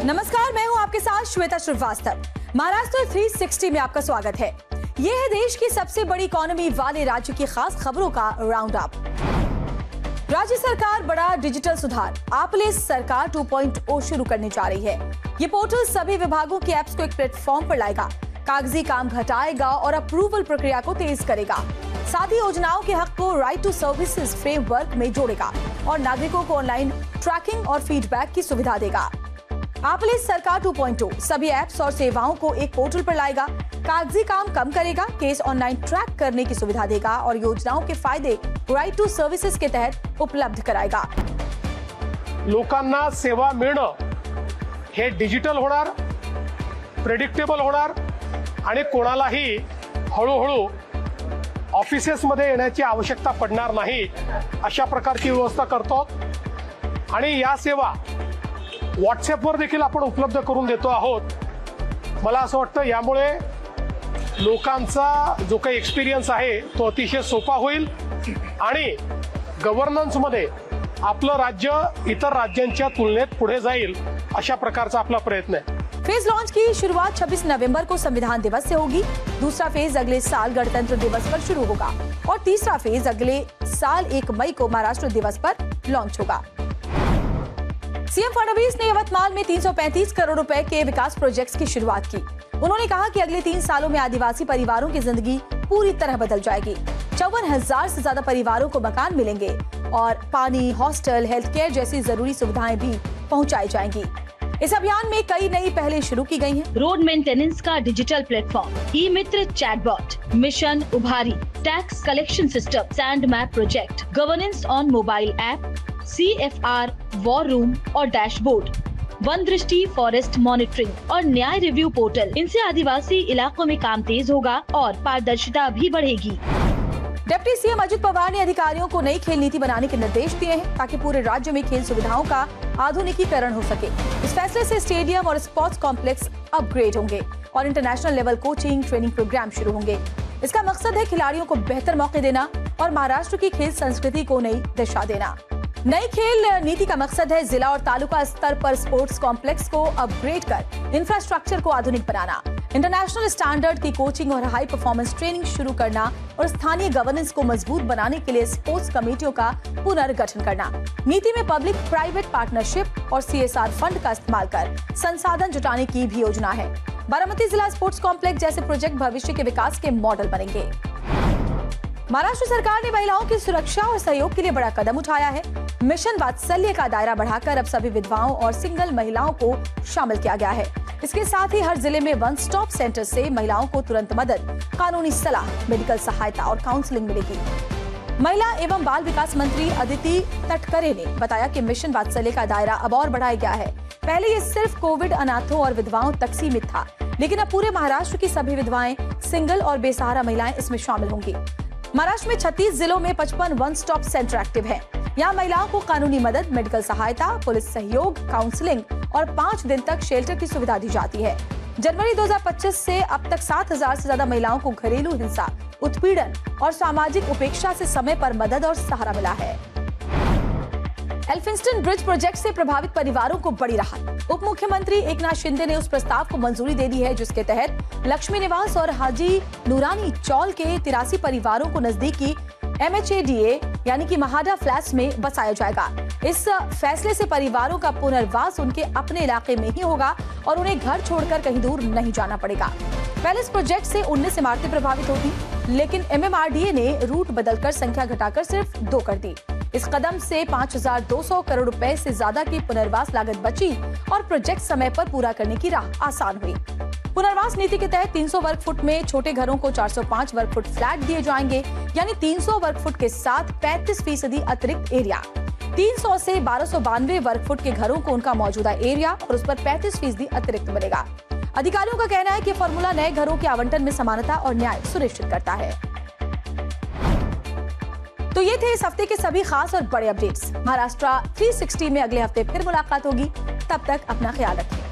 नमस्कार, मैं हूं आपके साथ श्वेता श्रीवास्तव। महाराष्ट्र 360 में आपका स्वागत है। ये है देश की सबसे बड़ी इकोनॉमी वाले राज्य की खास खबरों का राउंड अप। राज्य सरकार बड़ा डिजिटल सुधार, आपले सरकार 2.0 शुरू करने जा रही है। ये पोर्टल सभी विभागों के ऐप्स को एक प्लेटफॉर्म पर लाएगा, कागजी काम घटाएगा और अप्रूवल प्रक्रिया को तेज करेगा। साथ ही योजनाओं के हक को राइट टू सर्विसेज फ्रेमवर्क में जोड़ेगा और नागरिकों को ऑनलाइन ट्रैकिंग और फीडबैक की सुविधा देगा। आपले सरकार 2.0 सभी ऐप्स और सेवाओं को एक पोर्टल पर लाएगा, कागजी काम कम करेगा, केस ऑनलाइन ट्रैक करने की सुविधा देगा और योजनाओं के फायदे राइट टू सर्विसेज के तहत उपलब्ध कराएगा। लोकांना सेवा मिळणं हे डिजिटल होणार, प्रेडिक्टेबल होणार आणि कोणालाही हळूहळू ऑफिसेसमध्ये येण्याची आवश्यकता पडणार नाही, अशा प्रकारची व्यवस्था करतो आणि या सेवा व्हॉट्सॲपवर देखील आपण उपलब्ध करून देतो आहोत। मला असं वाटतं यामुळे लोकांचा जो काही एक्सपिरियन्स आहे तो अतिशय सोपा होईल आणि गव्हर्नन्समध्ये आपलं राज्य इतर राज्यांच्या तुलनेत पुढे जाईल, अशा प्रकारचा आपला प्रयत्न है। फेज लॉन्च की शुरुआत 26 नवंबर को संविधान दिवस से होगी। दूसरा फेज अगले साल गणतंत्र दिवस पर शुरू होगा और तीसरा फेज अगले साल 1 मई को महाराष्ट्र दिवस पर लॉन्च होगा। सीएम फडणवीस ने यवतमाल में 335 करोड़ रुपए के विकास प्रोजेक्ट्स की शुरुआत की। उन्होंने कहा कि अगले 3 सालों में आदिवासी परिवारों की जिंदगी पूरी तरह बदल जाएगी। 54,000 से ज्यादा परिवारों को मकान मिलेंगे और पानी, हॉस्टल, हेल्थ केयर जैसी जरूरी सुविधाएं भी पहुंचाई जाएंगी। इस अभियान में कई नई पहलें शुरू की गई हैं। रोड मेंटेनेंस का डिजिटल प्लेटफॉर्म, ई मित्र चैटबॉट, मिशन उभारी, tax collection system, sand map project, governance on mobile app, CFR war room और डैशबोर्ड, वन दृष्टि फॉरेस्ट मॉनिटरिंग और न्याय रिव्यू पोर्टल। इनसे आदिवासी इलाकों में काम तेज होगा और पारदर्शिता भी बढ़ेगी। डिप्टी सीएम अजित पवार ने अधिकारियों को नई खेल नीति बनाने के निर्देश दिए हैं ताकि पूरे राज्य में खेल सुविधाओं का आधुनिकीकरण हो सके। इस फैसले से स्टेडियम और स्पोर्ट्स कॉम्प्लेक्स अपग्रेड होंगे और international level coaching training programme शुरू होंगे। इसका मकसद है खिलाड़ियों को बेहतर मौके देना और महाराष्ट्र की खेल संस्कृति को नई दिशा देना। नई खेल नीति का मकसद है जिला और तालुका स्तर पर स्पोर्ट्स कॉम्प्लेक्स को अपग्रेड कर इंफ्रास्ट्रक्चर को आधुनिक बनाना, इंटरनेशनल स्टैंडर्ड की कोचिंग और हाई परफॉर्मेंस ट्रेनिंग शुरू करना और स्थानीय गवर्नेंस को मजबूत बनाने के लिए स्पोर्ट्स कमेटियों का पुनर्गठन करना। नीति में पब्लिक प्राइवेट पार्टनरशिप और CSR फंड का इस्तेमाल कर संसाधन जुटाने की भी योजना है। बारामती जिला स्पोर्ट्स कॉम्प्लेक्स जैसे प्रोजेक्ट भविष्य के विकास के मॉडल बनेंगे। महाराष्ट्र सरकार ने महिलाओं की सुरक्षा और सहयोग के लिए बड़ा कदम उठाया है। मिशन वात्सल्य का दायरा बढ़ाकर अब सभी विधवाओं और सिंगल महिलाओं को शामिल किया गया है। इसके साथ ही हर जिले में वन स्टॉप सेंटर से महिलाओं को तुरंत मदद, कानूनी सलाह, मेडिकल सहायता और काउंसलिंग मिलेगी। महिला एवं बाल विकास मंत्री अदिति तटकरे ने बताया कि मिशन वात्सल्य का दायरा अब और बढ़ाया गया है। पहले ये सिर्फ कोविड अनाथों और विधवाओं तक सीमित था, लेकिन अब पूरे महाराष्ट्र की सभी विधवाएं, सिंगल और बेसहारा महिलाएं इसमें शामिल होंगी। महाराष्ट्र में 36 जिलों में 55 वन स्टॉप सेंटर एक्टिव हैं। यहाँ महिलाओं को कानूनी मदद, मेडिकल सहायता, पुलिस सहयोग, काउंसलिंग और 5 दिन तक शेल्टर की सुविधा दी जाती है। जनवरी 2025 से अब तक 7,000 से ज्यादा महिलाओं को घरेलू हिंसा, उत्पीड़न और सामाजिक उपेक्षा से समय पर मदद और सहारा मिला है। एल्फिंस्टन ब्रिज प्रोजेक्ट से प्रभावित परिवारों को बड़ी राहत। उप मुख्यमंत्री एकनाथ शिंदे ने उस प्रस्ताव को मंजूरी दे दी है जिसके तहत लक्ष्मी निवास और हाजी नूरानी चौल के 83 परिवारों को नजदीकी MHADA यानी कि महाडा फ्लैट्स में बसाया जाएगा। इस फैसले से परिवारों का पुनर्वास उनके अपने इलाके में ही होगा और उन्हें घर छोड़कर कहीं दूर नहीं जाना पड़ेगा। पहले इस प्रोजेक्ट से 19 इमारतें प्रभावित होती, लेकिन MMRDA ने रूट बदलकर संख्या घटाकर सिर्फ 2 कर दी। इस कदम से 5,200 करोड़ रुपए से ज्यादा की पुनर्वास लागत बची और प्रोजेक्ट समय पर पूरा करने की राह आसान हुई। पुनर्वास नीति के तहत 300 वर्ग फुट में छोटे घरों को 405 वर्ग फुट फ्लैट दिए जाएंगे, यानी 300 वर्ग फुट के साथ 35% अतिरिक्त एरिया। 300 से 1292 वर्ग फुट के घरों को उनका मौजूदा एरिया और उस पर 35% अतिरिक्त मिलेगा। अधिकारियों का कहना है कि फॉर्मूला नए घरों के आवंटन में समानता और न्याय सुनिश्चित करता है। तो ये थे इस हफ्ते के सभी खास और बड़े अपडेट्स। महाराष्ट्र 360 में अगले हफ्ते फिर मुलाकात होगी। तब तक अपना ख्याल रखें।